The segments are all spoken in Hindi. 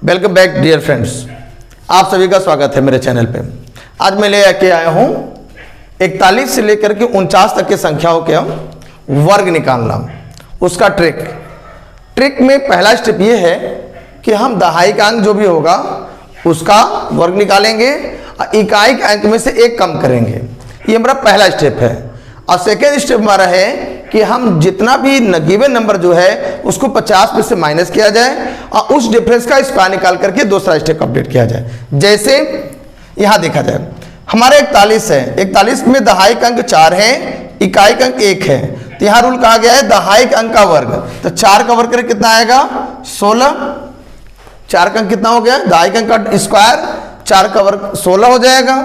वेलकम बैक डियर फ्रेंड्स, आप सभी का स्वागत है मेरे चैनल पे। आज मैं ले आके आया हूँ 41 से लेकर के 49 तक के संख्याओं के वर्ग निकालना, उसका ट्रिक में पहला स्टेप ये है कि हम दहाई का अंक जो भी होगा उसका वर्ग निकालेंगे और इकाई के अंक में से एक कम करेंगे। ये हमारा पहला स्टेप है। और सेकेंड स्टेप हमारा है कि हम जितना भी गिवन नंबर जो है उसको 50 में से माइनस किया जाए और उस डिफरेंस का स्क्वायर निकाल करके दूसरा स्टेप कंप्लीट किया जाए। जैसे यहाँ देखा जाए, हमारे 41 है, 41 में दहाई का अंक 4 है, इकाई का अंक 1 है, तो यहाँ रूल कहा गया है दहाई का अंक का वर्ग। तो 4 का वर्ग करें कितना आएगा 16। 4 का अंक कितना हो गया, दहाई का अंक का स्क्वायर 4 का वर्ग 16 हो जाएगा,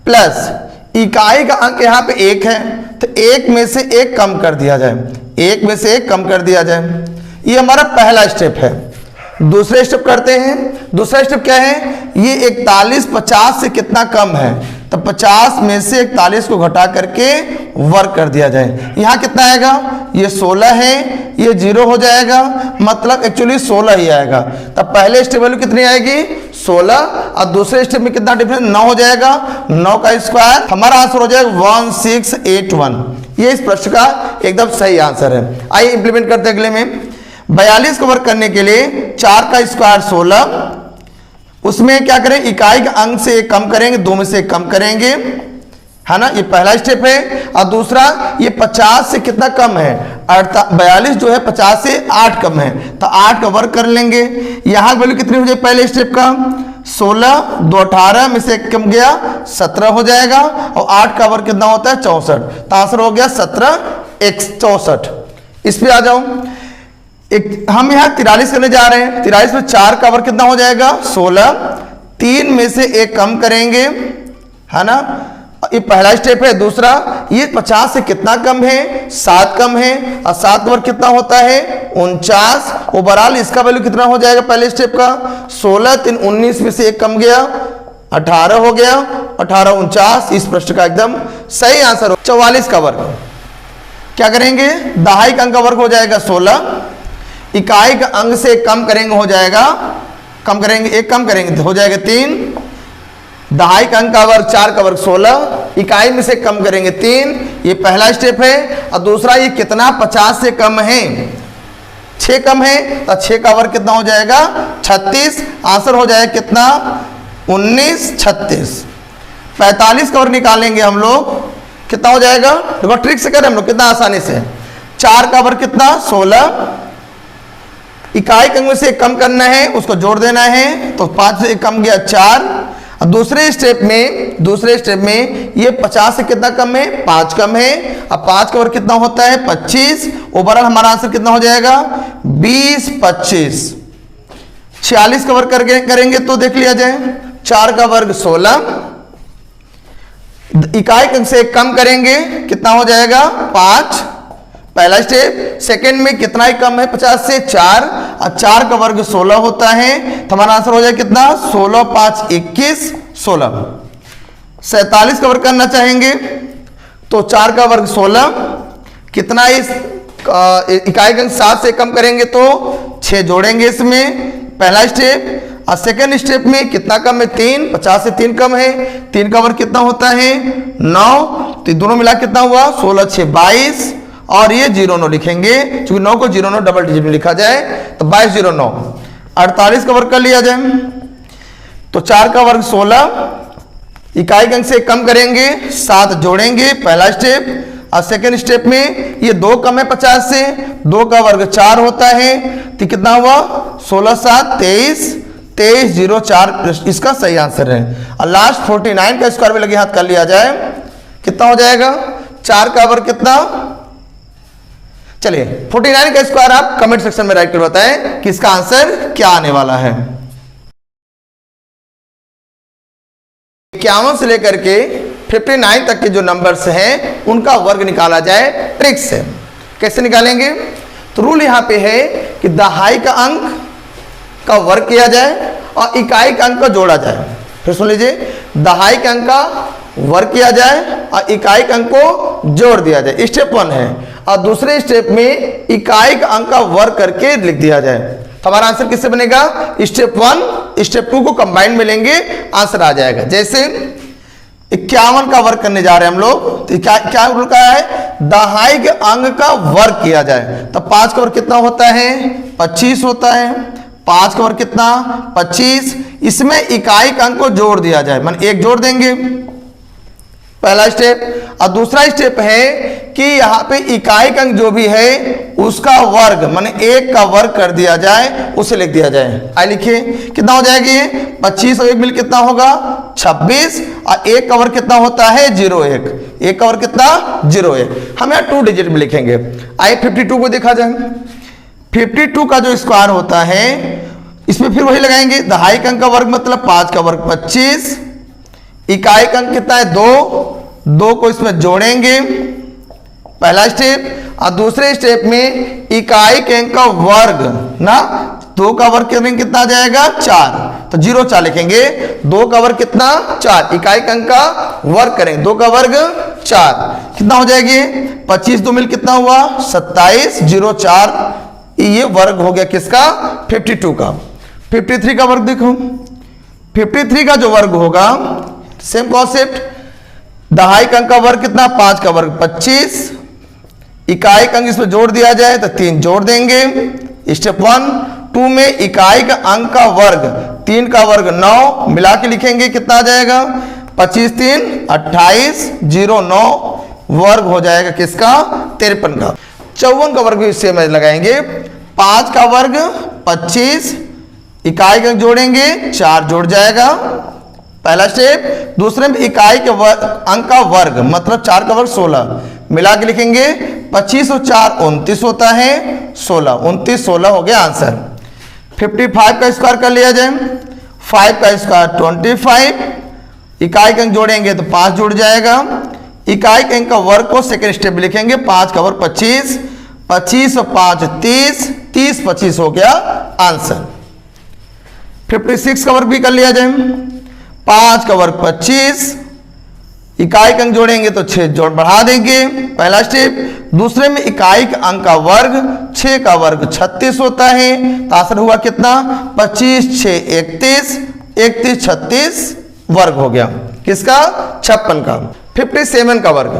प्लस इकाई का अंक यहाँ पे 1 है, तो 1 में से 1 कम कर दिया जाए, 1 में से 1 कम कर दिया जाए। ये हमारा पहला स्टेप है। दूसरे स्टेप करते हैं। दूसरा स्टेप क्या है, ये 41 50 से कितना कम है, तो 50 में से 41 को घटा करके वर्ग कर दिया जाए। यहाँ कितना आएगा, ये 16 है, ये 0 हो जाएगा, मतलब एक्चुअली 16 ही आएगा। तब पहले स्टेप वैल्यू कितनी आएगी 16 और दूसरे स्टेप में कितना डिफरेंस 9 हो जाएगा, 9 का स्क्वायर। हमारा आंसर हो जाएगा 1681। ये इस प्रश्न का एकदम सही आंसर है। आइए इंप्लीमेंट करते हैं अगले में। 42 को वर्ग करने के लिए 4 का स्क्वायर 16, उसमें क्या करें, इकाई के अंक से 1 कम करेंगे, 2 में से 1 कम करेंगे, है ना। ये पहला स्टेप है। और दूसरा ये 50 से कितना कम है, 42 जो है 50 से 8 कम है, तो 8 का वर्ग कर लेंगे। यहाँ वैल्यू कितनी हो जाए पहले स्टेप का 16, 2 18 में से 1 कम गया 17 हो जाएगा, और 8 का वर्ग कितना होता है 64, तो आंसर हो गया 17 64। इस पे आ जाओ। हम यहाँ 43 करने जा रहे हैं। 43 में 4 का वर्ग कितना हो जाएगा 16, 3 में से 1 कम करेंगे, है ना। ये पहला स्टेप है। दूसरा ये 50 से कितना कम है, 7 कम है, और 7 वर्ग कितना होता है 49। ओवरऑल इसका वैल्यू कितना हो जाएगा पहले स्टेप का 16, 3 19 में से 1 कम गया 18 हो गया, 18 49। इस प्रश्न का एकदम सही आंसर हो 44 का वर्ग। क्या करेंगे, दहाई का अंक का वर्ग हो जाएगा 16, इकाई का अंक से कम करेंगे हो जाएगा, कम करेंगे 1 कम करेंगे तो हो जाएगा 3। दहाई का अंक का वर्ग 4 का वर्ग 16, इकाई में से कम करेंगे 3। ये पहला स्टेप है। और दूसरा ये कितना 50 से कम है, 6 कम है, तो 6 का वर्ग कितना हो जाएगा 36। आंसर हो जाएगा कितना 19 36। 45 का वर्ग निकालेंगे हम लोग, कितना हो जाएगा, देखो ट्रिक से करें हम लोग कितना आसानी से। 4 का वर्ग कितना 16, इकाई के अंक में से कम करना है, उसको जोड़ देना है, तो 5 से कम गया 4। और दूसरे स्टेप में ये 50 से कितना कम है 5 कम है, अब 5 का वर्ग कितना होता है 25। ओवरऑल हमारा आंसर कितना हो जाएगा 20 25। 46 का वर्ग करेंगे तो देख लिया जाए, 4 का वर्ग 16, इकाई के अंक से कम करेंगे कितना हो जाएगा 5, पहला स्टेप। सेकंड में कितना ही कम है 50 से 4, और 4 का वर्ग 16 होता है, तो हमारा आंसर हो जाए कितना 16 5 21 16। 47 का वर्ग करना चाहेंगे तो 4 का वर्ग 16, कितना इस इकाई का अंक 7 से कम करेंगे तो 6 जोड़ेंगे इसमें, पहला स्टेप। और सेकेंड स्टेप में कितना कम है 3, 50 से 3 कम है, 3 का वर्ग कितना होता है 9, तो दोनों मिला कितना हुआ 16 6 22, और ये 0 9 लिखेंगे, क्योंकि 9 को 0 9 डबल डिजिट में लिखा जाए, तो 22 0 9। 48 का वर्ग कर लिया जाए, तो 4 का वर्ग 16, इकाई के अंक से कम करेंगे 7 जोड़ेंगे, पहला स्टेप। और सेकेंड स्टेप में ये 2 कम है 50 से, 2 का वर्ग 4 होता है, तो कितना हुआ 16 7 23 23 0 4, इसका सही आंसर है। और लास्ट 49 का स्क्वायर में लगे हाथ कर लिया जाए, कितना हो जाएगा 4 का वर्ग कितना, चलिए 49 का स्क्वायर आप कमेंट सेक्शन में राइट कर बताएं कि इसका आंसर क्या आने वाला है। 51 से लेकर के 59 तक के जो नंबर्स हैं उनका वर्ग निकाला जाए ट्रिक से। कैसे निकालेंगे, तो रूल यहां पे है कि दहाई का अंक का वर्ग किया जाए और इकाई का अंक का जोड़ा जाए। फिर सुन लीजिए, दहाई के अंक का वर्ग किया जाए और इकाई के अंक को जोड़ दिया जाए, स्टेप 1 है। और दूसरे स्टेप में इकाई का अंक का वर्ग करके लिख दिया जाए। तो हमारा आंसर किससे बनेगा, स्टेप 1 स्टेप 2 को कंबाइन में लेंगे, आंसर आ जाएगा। जैसे 51 का वर्ग करने जा रहे हैं हम लोग, तो क्या क्या रूल का है, दहाई के अंक का वर्ग किया जाए। तो 5 का वर्ग कितना होता है, 25 होता है। 5 का वर्ग कितना, 25। इसमें इकाई का अंक को जोड़ दिया जाए, मान 1 जोड़ देंगे, पहला स्टेप। और दूसरा स्टेप है कि यहाँ पे इकाई का अंक जो भी है उसका वर्ग माने 1 का वर्ग कर दिया जाए, उसे लिख दिया जाए। आइए लिखिए, कितना हो जाएगी, 25 और 1 मिल कितना होगा, 26। और 1 का वर्ग कितना होता है, 01। 1 का वर्ग कितना, 01। हम यहाँ 2 डिजिट में लिखेंगे। आइए 52 को देखा जाए। 52 का जो स्क्वायर होता है इसमें फिर वही लगाएंगे, दहाई का अंक का वर्ग मतलब 5 का वर्ग 25, इकाई का अंक कितना है, 2 को इसमें जोड़ेंगे, पहला स्टेप। और दूसरे स्टेप में इकाई के अंक का वर्ग ना, 2 का वर्ग करेंगे कितना आ जाएगा, 4। तो 0 4 लिखेंगे। 2 का वर्ग कितना, 4, इकाई के अंक का वर्ग करेंगे, 2 का वर्ग 4, कितना हो जाएगी, 25 2 मिल कितना हुआ, 27, 0 4, ये वर्ग हो गया किसका, 52 का। 53 का वर्ग देखो, 53 का जो वर्ग होगा सेम कॉन्सेप्ट, दहाई का अंक का वर्ग कितना, 5 का वर्ग 25, इकाई का अंक इसमें जोड़ दिया जाए तो 3 जोड़ देंगे। स्टेप 1 2 में इकाई का अंक का वर्ग, 3 का वर्ग 9, मिला के लिखेंगे कितना आ जाएगा, 25 3 28, 0 9, वर्ग हो जाएगा किसका, 53 का। 54 का वर्ग भी सेम लगाएंगे, 5 का वर्ग 25, इकाई का अंक जोड़ेंगे, 4 जोड़ जाएगा, पहला स्टेप। दूसरे में इकाई के अंक का वर्ग मतलब 4 का वर्ग 16, मिला के लिखेंगे 25 और 4 29 होता है, 16 29 16 हो गया आंसर। 55 का स्क्वायर कर लिया जाए, 5 का स्क्वायर 25, इकाई का अंक जोड़ेंगे तो 5 जुड़ जाएगा, इकाई के अंक का वर्ग को सेकेंड स्टेप में लिखेंगे, 5 का वर्ग 25, 25 और 5 30, 30 25 हो गया आंसर। 56 का वर्ग भी कर लिया जाए, 5 का वर्ग 25, इकाई का अंक जोड़ेंगे तो 6 जोड़ बढ़ा देंगे, पहला स्टेप। दूसरे में इकाई के अंक का वर्ग 6 का वर्ग 36 होता है, तो आंसर हुआ कितना, 25 6 31, 31 36 वर्ग हो गया किसका, 56 का। 57 का वर्ग,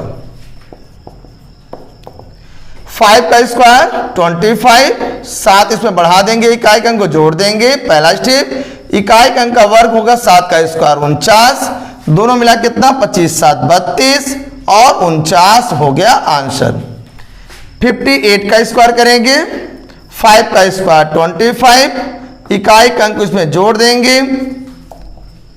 5 का स्क्वायर 25, 7 इसमें बढ़ा देंगे, इकाई का अंक को जोड़ देंगे, पहला स्टेप। इकाई का अंक का वर्ग होगा 7 का स्क्वायर 49, दोनों मिला कितना, 25 7 32 और 49 हो गया आंसर। 58 का स्क्वायर करेंगे, 5 का स्क्वायर 25, इकाई का अंक इसमें जोड़ देंगे,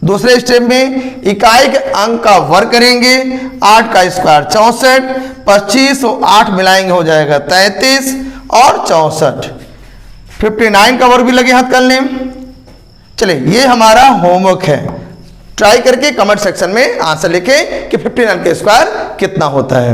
दूसरे स्टेप में इकाई के अंक का वर्ग करेंगे, 8 का स्क्वायर 64, 25 और 8 मिलाएंगे हो जाएगा 33 और 64। 59 का वर्ग भी लगे हाथ कर लें। चलिए ये हमारा होमवर्क है, ट्राई करके कमेंट सेक्शन में आंसर लिखें कि 59 का स्क्वायर कितना होता है।